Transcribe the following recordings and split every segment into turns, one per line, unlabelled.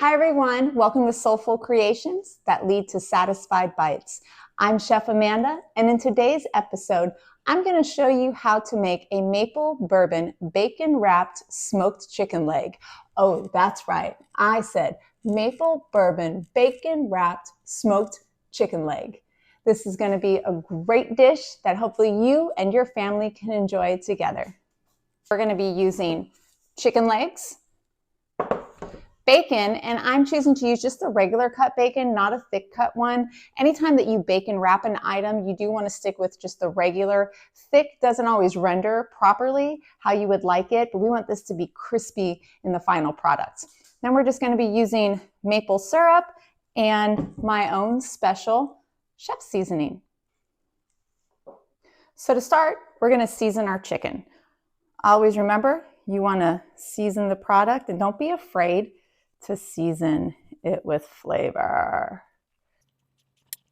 Hi everyone, welcome to Soulful Creations that lead to satisfied bites. I'm Chef Amanda, and in today's episode, I'm going to show you how to make a maple bourbon bacon wrapped smoked chicken leg. Oh, that's right. I said maple bourbon bacon wrapped smoked chicken leg. This is going to be a great dish that hopefully you and your family can enjoy together. We're going to be using chicken legs, bacon, and I'm choosing to use just the regular cut bacon, not a thick cut one. Anytime that you bacon wrap an item, you do want to stick with just the regular. Thick doesn't always render properly how you would like it, but we want this to be crispy in the final product. Then we're just going to be using maple syrup and my own special chef seasoning. So to start, we're going to season our chicken. Always remember, you want to season the product, and don't be afraid to season it with flavor.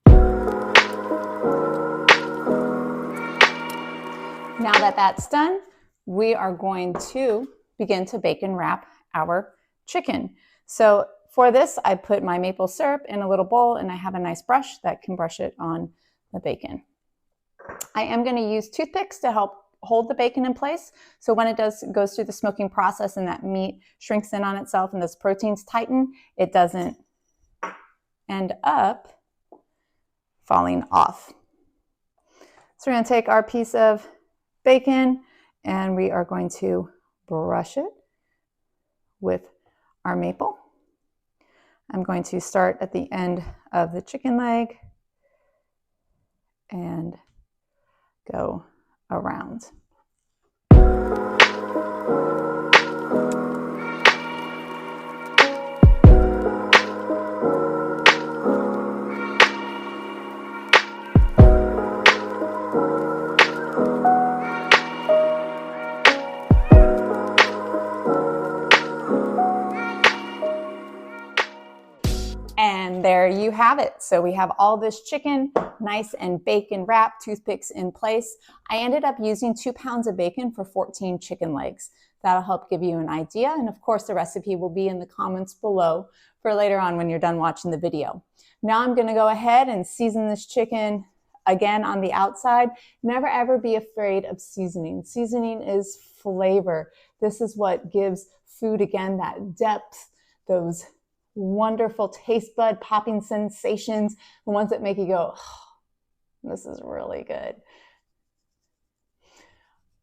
Now that that's done, we are going to begin to bacon wrap our chicken. So for this, I put my maple syrup in a little bowl, and I have a nice brush that can brush it on the bacon. I am going to use toothpicks to help hold the bacon in place. So when it goes through the smoking process and that meat shrinks in on itself and those proteins tighten, it doesn't end up falling off. So we're going to take our piece of bacon and we are going to brush it with our maple. I'm going to start at the end of the chicken leg and go around. And there you have it. So we have all this chicken, nice and bacon wrapped, toothpicks in place. I ended up using 2 pounds of bacon for 14 chicken legs. That'll help give you an idea. And of course, the recipe will be in the comments below for later on when you're done watching the video. Now I'm gonna go ahead and season this chicken again on the outside. Never ever be afraid of seasoning. Seasoning is flavor. This is what gives food, again, that depth, those wonderful taste bud popping sensations, the ones that make you go, oh, this is really good.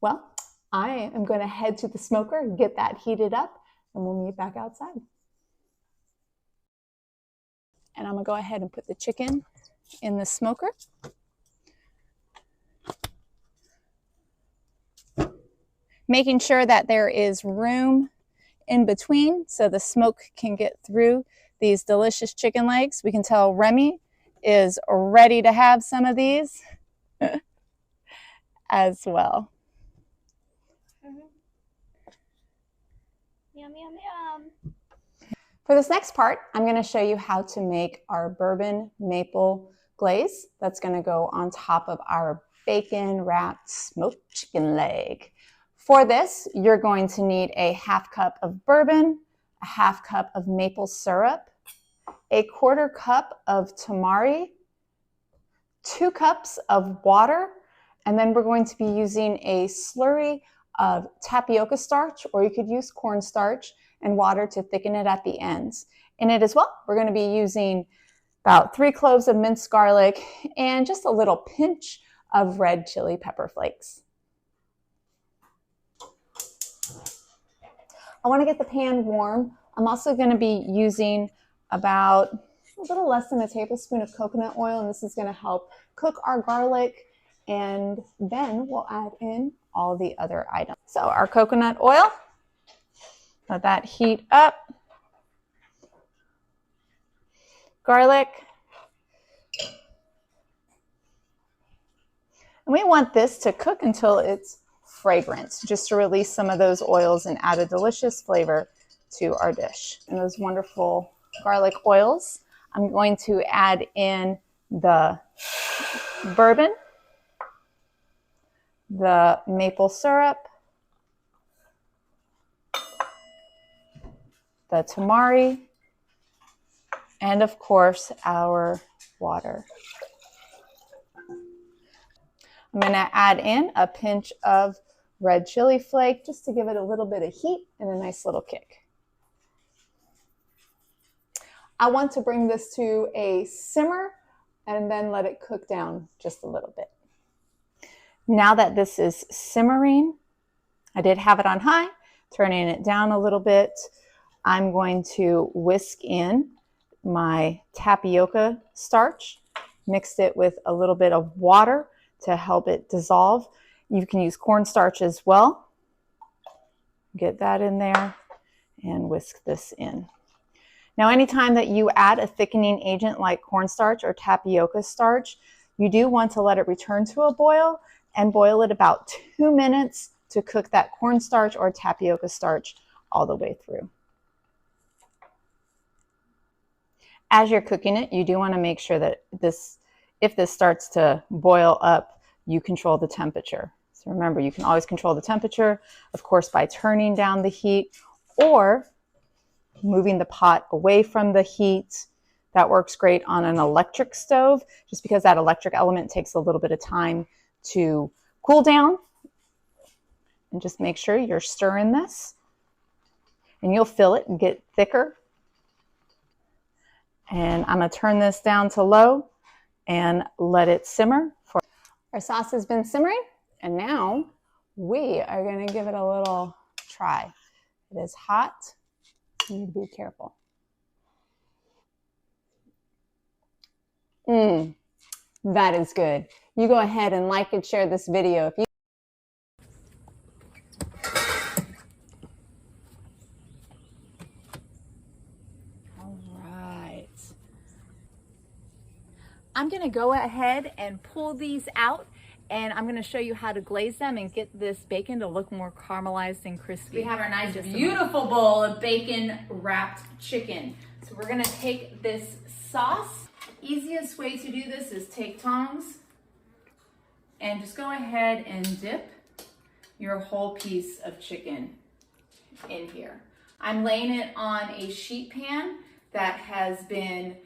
Well, I am going to head to the smoker and get that heated up, and we'll meet back outside. And I'm going to go ahead and put the chicken in the smoker. Making sure that there is room in between so the smoke can get through these delicious chicken legs. We can tell Remy is ready to have some of these as well.
Yum, yum, yum.
For this next part, I'm going to show you how to make our bourbon maple glaze that's going to go on top of our bacon wrapped smoked chicken leg. For this, you're going to need a 1/2 cup of bourbon, a 1/2 cup of maple syrup, a 1/4 cup of tamari, 2 cups of water, and then we're going to be using a slurry of tapioca starch, or you could use cornstarch, and water to thicken it at the ends. In it as well, we're going to be using about 3 cloves of minced garlic and just a little pinch of red chili pepper flakes. I want to get the pan warm. I'm also going to be using about a little less than a tablespoon of coconut oil, and this is going to help cook our garlic, and then we'll add in all the other items. So our coconut oil, let that heat up. Garlic. And we want this to cook until it's fragrant, just to release some of those oils and add a delicious flavor to our dish. And those wonderful garlic oils, I'm going to add in the bourbon, the maple syrup, the tamari, And of course, our water. I'm going to add in a pinch of red chili flake just to give it a little bit of heat and a nice little kick. I want to bring this to a simmer and then let it cook down just a little bit. Now that this is simmering, I did have it on high, turning it down a little bit. I'm going to whisk in my tapioca starch, mixed it with a little bit of water to help it dissolve. You can use cornstarch as well. Get that in there and whisk this in. Now, anytime that you add a thickening agent like cornstarch or tapioca starch, you do want to let it return to a boil and boil it about 2 minutes to cook that cornstarch or tapioca starch all the way through. As you're cooking it, you do want to make sure that if this starts to boil up, you control the temperature. So remember, you can always control the temperature, of course, by turning down the heat or moving the pot away from the heat. That works great on an electric stove, just because that electric element takes a little bit of time to cool down. And just make sure you're stirring this, and you'll feel it and get thicker. And I'm going to turn this down to low and let it simmer. Our sauce has been simmering, and now we are going to give it a little try. It is hot. You need to be careful. That is good. You go ahead and like and share this video. All right. I'm going to go ahead and pull these out, and I'm going to show you how to glaze them and get this bacon to look more caramelized and crispy. We have our nice, beautiful bowl of bacon wrapped chicken. So we're going to take this sauce. Easiest way to do this is take tongs and just go ahead and dip your whole piece of chicken in here. I'm laying it on a sheet pan that has been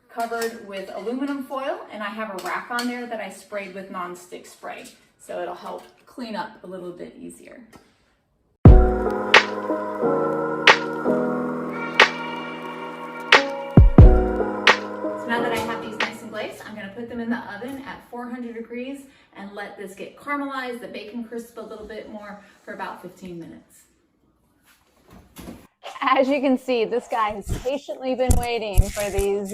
covered with aluminum foil, and I have a rack on there that I sprayed with nonstick spray, so it'll help clean up a little bit easier. So now that I have these nice and glazed, I'm going to put them in the oven at 400 degrees and let this get caramelized, the bacon crisp a little bit more for about 15 minutes. As you can see, this guy has patiently been waiting for these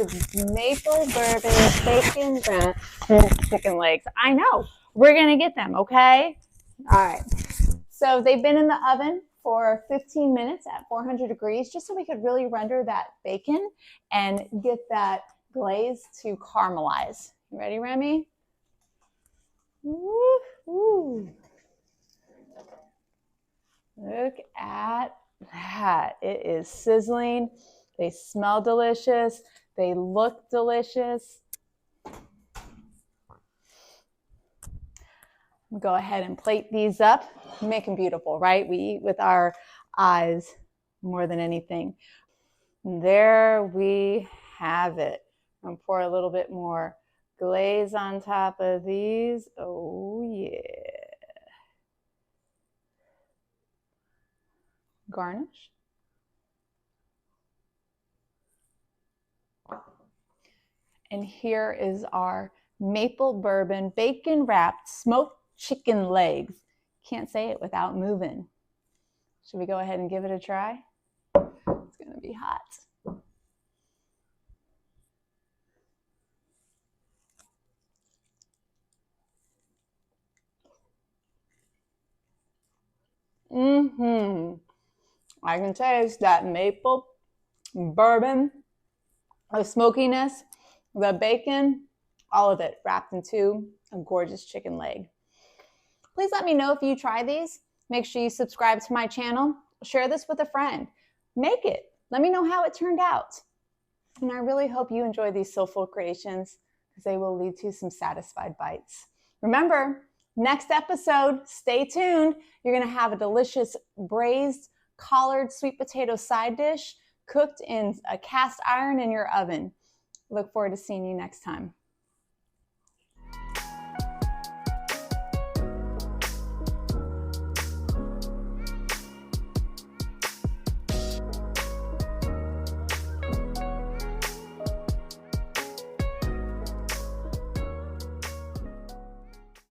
maple bourbon bacon wrapped chicken legs. I know, we're gonna get them, okay? All right, so they've been in the oven for 15 minutes at 400 degrees, just so we could really render that bacon and get that glaze to caramelize. You ready, Remy? Woo-hoo. Look at that. It is sizzling. They smell delicious. They look delicious. Go ahead and plate these up. Make them beautiful, right? We eat with our eyes more than anything. There we have it. I'm pour a little bit more glaze on top of these. Oh yeah. Garnish. And here is our maple bourbon bacon wrapped smoked chicken legs. Can't say it without moving. Should we go ahead and give it a try? It's gonna be hot. I can taste that maple bourbon, the smokiness, the bacon, all of it wrapped into a gorgeous chicken leg. Please let me know if you try these. Make sure you subscribe to my channel. Share this with a friend. Make it. Let me know how it turned out. And I really hope you enjoy these soulful creations, because they will lead to some satisfied bites. Remember, next episode, stay tuned. You're going to have a delicious braised collard sweet potato side dish cooked in a cast iron in your oven. Look forward to seeing you next time.